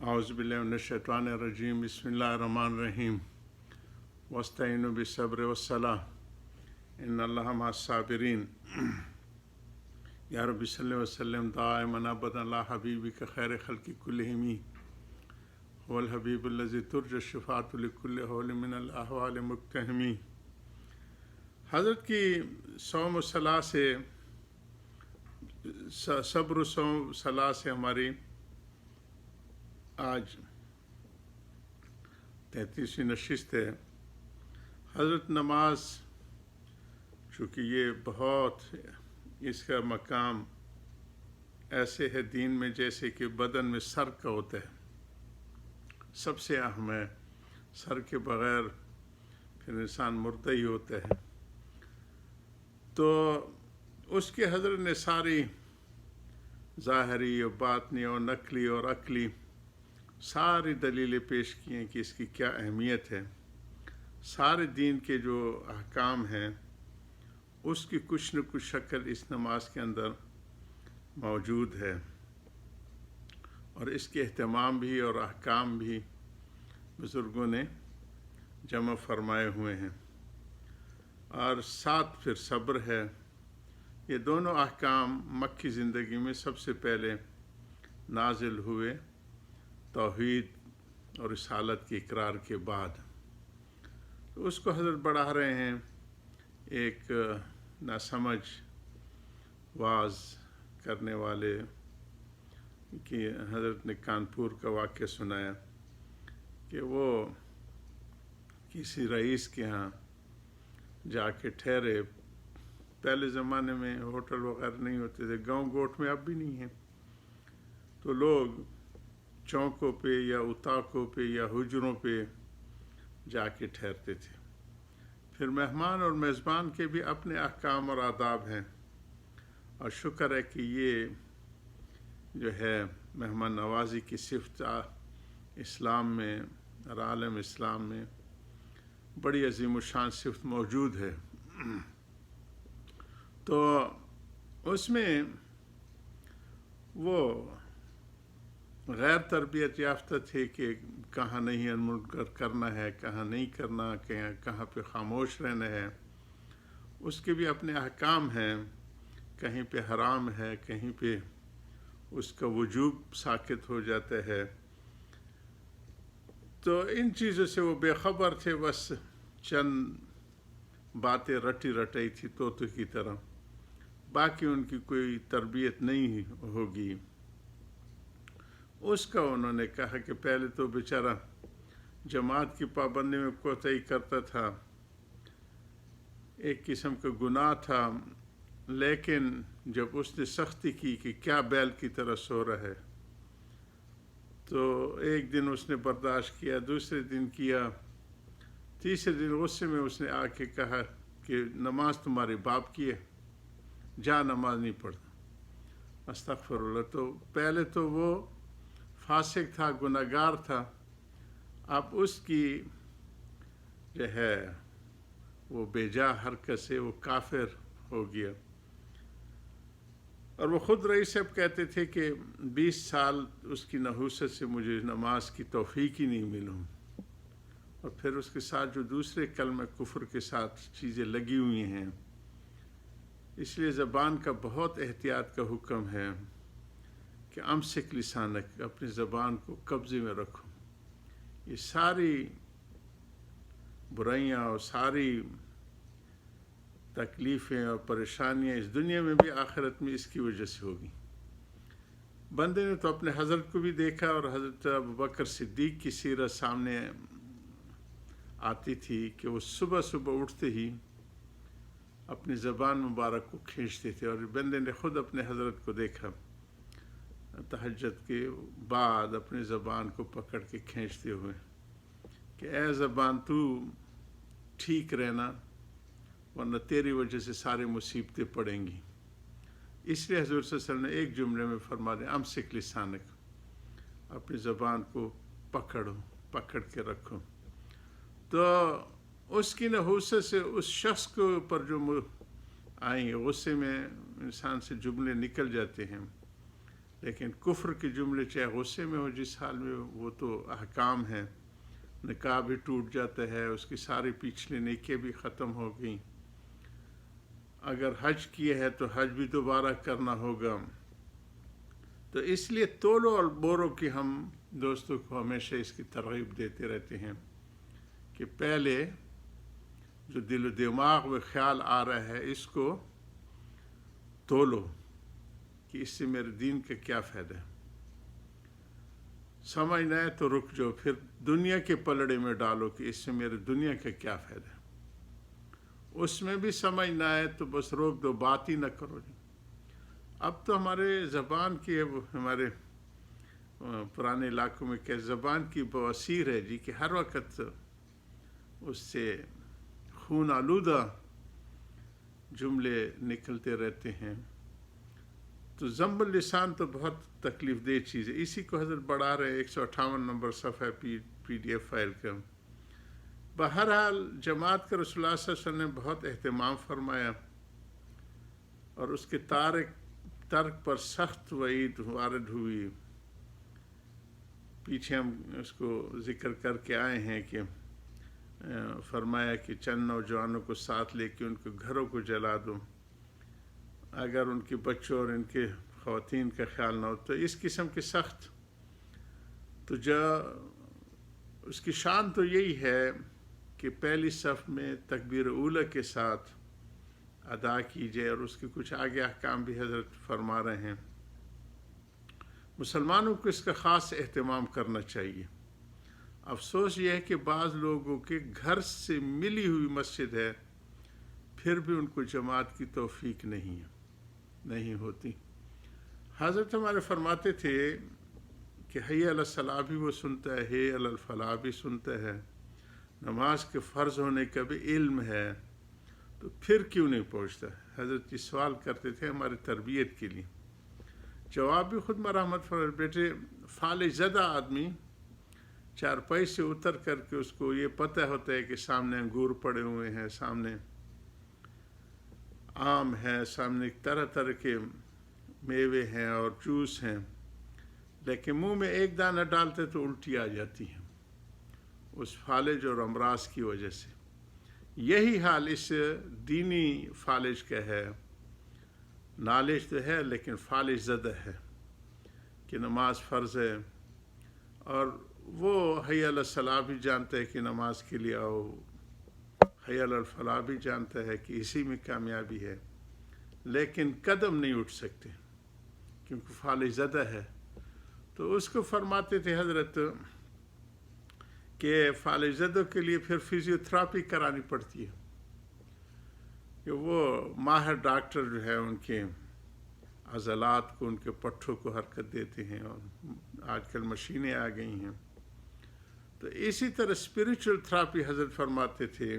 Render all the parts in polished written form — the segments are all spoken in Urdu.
اعوذ باللہ من الشیطان الرجیم بسم اللہ الرحمن الرحیم واستعینوا بالصبر والصلاۃ ان اللہ مع الصابرین یا رب صلی وسلم دائما ابدا علی حبیبک خیر خلق کلہم هو الحبیب الذی ترجى الشفاعۃ لکل حول من الاحوال مقتحم۔ حضرت کی صوم و صلاح سے صبر و صوم و صلاح سے ہماری آج 33ویں نشست ہے۔ حضرت نماز چونکہ یہ بہت اس کا مقام ایسے ہے دین میں جیسے کہ بدن میں سر کا ہوتا ہے، سب سے اہم ہے۔ سر کے بغیر پھر انسان مردہ ہی ہوتا ہے۔ تو اس کے حضرت نے ساری ظاہری اور باطنی اور نقلی اور عقلی ساری دلیلیں پیش کی ہیں کہ اس کی کیا اہمیت ہے۔ سارے دین کے جو احکام ہیں اس کی کچھ نہ کچھ شکل اس نماز کے اندر موجود ہے، اور اس کے اہتمام بھی اور احکام بھی بزرگوں نے جمع فرمائے ہوئے ہیں، اور ساتھ پھر صبر ہے۔ یہ دونوں احکام مکی زندگی میں سب سے پہلے نازل ہوئے توحید اور رسالت کے اقرار کے بعد۔ تو اس کو حضرت بڑھا رہے ہیں۔ ایک ناسمجھ واعظ کرنے والے کہ حضرت نے کانپور کا واقعہ سنایا کہ وہ کسی رئیس کے ہاں جا کے ٹھہرے۔ پہلے زمانے میں ہوٹل وغیرہ نہیں ہوتے تھے، گاؤں گوٹ میں اب بھی نہیں ہیں، تو لوگ چوکوں پہ یا اتاقوں پہ یا حجروں پہ جا کے ٹھہرتے تھے۔ پھر مہمان اور میزبان کے بھی اپنے احکام اور آداب ہیں، اور شکر ہے کہ یہ جو ہے مہمان نوازی کی صفت اسلام میں اور عالم اسلام میں بڑی عظیم الشان صفت موجود ہے۔ تو اس میں وہ غیر تربیت یافتہ تھے کہ کہاں نہیں منکر کرنا ہے، کہاں نہیں کرنا، کہاں پہ خاموش رہنا ہے۔ اس کے بھی اپنے احکام ہیں، کہیں پہ حرام ہے، کہیں پہ اس کا وجوب ساقط ہو جاتا ہے۔ تو ان چیزوں سے وہ بے خبر تھے، بس چند باتیں رٹی رٹائی تھی طوطے کی طرح، باقی ان کی کوئی تربیت نہیں ہوگی۔ اس کا انہوں نے کہا کہ پہلے تو بیچارہ جماعت کی پابندی میں کوتاہی کرتا تھا، ایک قسم کا گناہ تھا، لیکن جب اس نے سختی کی کہ کیا بیل کی طرح سو رہا ہے، تو ایک دن اس نے برداشت کیا، دوسرے دن کیا، تیسرے دن غصے میں اس نے آ کے کہا کہ نماز تمہارے باپ کی ہے، جا نماز نہیں پڑھتا۔ استغفر اللہ۔ تو پہلے تو وہ فاسق تھا، گناہ گار تھا، اب اس کی جو ہے وہ بے جا حرکت سے وہ کافر ہو گیا۔ اور وہ خود رئیس صاحب کہتے تھے کہ 20 سال اس کی نحوست سے مجھے نماز کی توفیق ہی نہیں ملوں، اور پھر اس کے ساتھ جو دوسرے کلمہ کفر کے ساتھ چیزیں لگی ہوئی ہیں، اس لیے زبان کا بہت احتیاط کا حکم ہے کہ امسک لسانک، اپنی زبان کو قبضے میں رکھو۔ یہ ساری برائیاں اور ساری تکلیفیں اور پریشانیاں اس دنیا میں بھی آخرت میں اس کی وجہ سے ہوگی۔ بندے نے تو اپنے حضرت کو بھی دیکھا، اور حضرت ابوبکر صدیق کی سیرت سامنے آتی تھی کہ وہ صبح صبح اٹھتے ہی اپنی زبان مبارک کو کھینچتے تھے، اور بندے نے خود اپنے حضرت کو دیکھا تہجد کے بعد اپنی زبان کو پکڑ کے کھینچتے ہوئے کہ اے زبان تو ٹھیک رہنا، ورنہ تیری وجہ سے سارے مصیبتیں پڑیں گی۔ اس لیے حضور صلی اللہ علیہ وسلم نے ایک جملے میں فرما دیا امسک لسانک، اپنی زبان کو پکڑ کے رکھو۔ تو اس کی نحوست سے اس شخص کے اوپر جو آئیں، غصے میں انسان سے جملے نکل جاتے ہیں، لیکن کفر کے جملے چاہے غصے میں ہو جس حال میں وہ تو احکام ہیں. نکاح بھی ٹوٹ جاتا ہے، اس کی ساری پچھلی نیکیاں بھی ختم ہو گئیں. اگر حج کیے ہے تو حج بھی دوبارہ کرنا ہوگا. تو اس لیے تولو اور بورو کی ہم دوستوں کو ہمیشہ اس کی ترغیب دیتے رہتے ہیں کہ پہلے جو دل و دماغ میں خیال آ رہا ہے اس کو تولو کہ اس سے میرے دین کا کیا فائدہ ہے. سمجھنا ہے تو رک جاؤ، پھر دنیا کے پلڑے میں ڈالو کہ اس سے میرے دنیا کا کیا فائدہ ہے. اس میں بھی سمجھنا ہے تو بس روک دو، بات ہی نہ کرو. اب تو ہمارے زبان کی ہمارے پرانے علاقوں میں کہ زبان کی بواسیر ہے جی کہ ہر وقت اس سے خون آلودہ جملے نکلتے رہتے ہیں. تو ضم اللسان تو بہت تکلیف دہ چیز ہے. اسی کو حضرت بڑھا رہے 158 نمبر صفحہ پی ڈی ایف فائل کا. بہرحال جماعت کا رسول اللہ صلی اللہ علیہ وسلم نے بہت اہتمام فرمایا اور اس کے ترک پر سخت وعید وارد ہوئی. پیچھے ہم اس کو ذکر کر کے آئے ہیں کہ فرمایا کہ چند نوجوانوں کو ساتھ لے کے ان کے گھروں کو جلا دو اگر ان کے بچوں اور ان کے خواتین کا خیال نہ ہو. تو اس قسم کے سخت تو اس کی شان تو یہی ہے کہ پہلی صف میں تکبیر اولی کے ساتھ ادا کی جائے، اور اس کے کچھ آگے احکام بھی حضرت فرما رہے ہیں. مسلمانوں کو اس کا خاص اہتمام کرنا چاہیے. افسوس یہ ہے کہ بعض لوگوں کے گھر سے ملی ہوئی مسجد ہے پھر بھی ان کو جماعت کی توفیق نہیں ہوتی. حضرت ہمارے فرماتے تھے کہ حی علی الصلاۃ بھی وہ سنتا ہے، حی علی الفلاح بھی سنتا ہے، نماز کے فرض ہونے کا بھی علم ہے، تو پھر کیوں نہیں پہنچتا. حضرت یہ سوال کرتے تھے ہماری تربیت کے لیے. جواب بھی خود مرحمت فرمائے، بیٹے فالج زدہ آدمی چارپائی سے اتر کر کے اس کو یہ پتہ ہوتا ہے کہ سامنے انگور پڑے ہوئے ہیں، سامنے آم ہے، سامنے طرح طرح کے میوے ہیں اور جوس ہیں، لیکن منہ میں ایک دانہ ڈالتے تو الٹی آ جاتی ہے اس فالج اور امراض کی وجہ سے. یہی حال اس دینی فالج کا ہے. نالج تو ہے لیکن فالج زدہ ہے کہ نماز فرض ہے، اور وہ حی علی الصلاۃ بھی جانتا ہے کہ نماز کے لیے آؤ، حی علی الفلاح بھی جانتا ہے کہ اسی میں کامیابی ہے، لیکن قدم نہیں اٹھ سکتے کیونکہ فالج زدہ ہے. تو اس کو فرماتے تھے حضرت کہ فالج زدہ کے لیے پھر فزیوتھراپی کرانی پڑتی ہے کہ وہ ماہر ڈاکٹر جو ہے ان کے عضلات کو، ان کے پٹھوں کو حرکت دیتے ہیں، اور آج کل مشینیں آ گئی ہیں. تو اسی طرح اسپریچول تھراپی حضرت فرماتے تھے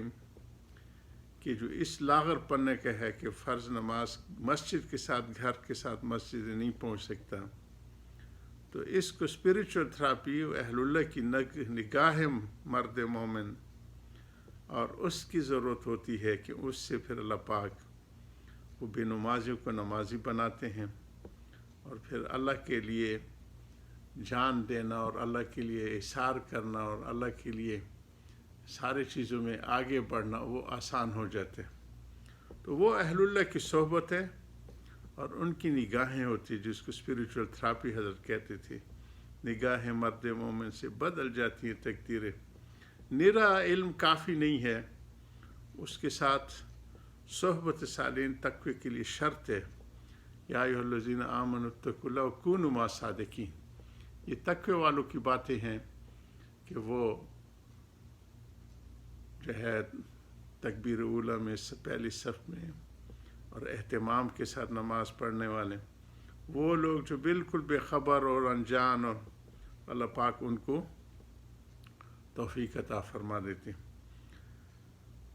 کہ جو اس لاغر پنے کا ہے کہ فرض نماز مسجد کے ساتھ گھر کے ساتھ مسجد نہیں پہنچ سکتا، تو اس کو اسپریچول تھراپی اہل اللہ کی نگاہ مرد مومن، اور اس کی ضرورت ہوتی ہے کہ اس سے پھر اللہ پاک وہ بے نمازیوں کو نمازی بناتے ہیں، اور پھر اللہ کے لیے جان دینا اور اللہ کے لیے احسار کرنا اور اللہ کے لیے سارے چیزوں میں آگے بڑھنا وہ آسان ہو جاتے. تو وہ اہل اللہ کی صحبت ہے اور ان کی نگاہیں ہوتی جس کو اسپریچول تھراپی حضرت کہتے تھے. نگاہیں مرد مومن سے بدل جاتی ہیں تقدیریں. نرا علم کافی نہیں ہے، اس کے ساتھ صحبت صالحین تقوی کے لیے شرط ہے. یا ایھا الذین آمنوا اتقوا اللہ وکونوا مع الصادقین. یہ تقوی والوں کی باتیں ہیں کہ وہ جو ہے تکبیر اولی میں پہلی صف میں اور اہتمام کے ساتھ نماز پڑھنے والے، وہ لوگ جو بالکل بے خبر اور انجان، اور اللہ پاک ان کو توفیق عطا فرما دیتے.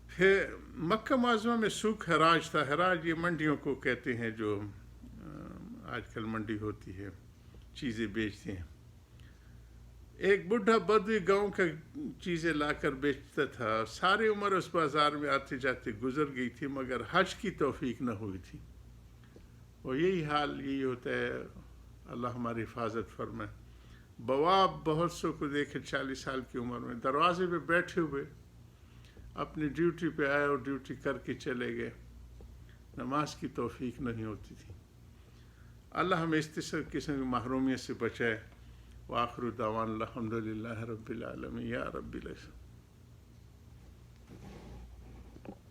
پھر مکہ معظمہ میں سوق حراج تھا. حراج یہ منڈیوں کو کہتے ہیں جو آج کل منڈی ہوتی ہے، چیزیں بیچتے ہیں. ایک بڈھا بدوی گاؤں کا چیزیں لا کر بیچتا تھا. ساری عمر اس بازار میں آتے جاتے گزر گئی تھی مگر حج کی توفیق نہ ہوئی تھی. اور یہی حال یہی ہوتا ہے اللہ ہماری حفاظت فرمائے. بواب بہت سو کو دیکھے 40 سال کی عمر میں دروازے پہ بیٹھے ہوئے اپنی ڈیوٹی پہ آئے اور ڈیوٹی کر کے چلے گئے, نماز کی توفیق نہیں ہوتی تھی. اللہ ہمیں اس قسم کی محرومیت سے بچائے. وآخر دعوان الحمدللہ رب العالمین. یا رب العالمین.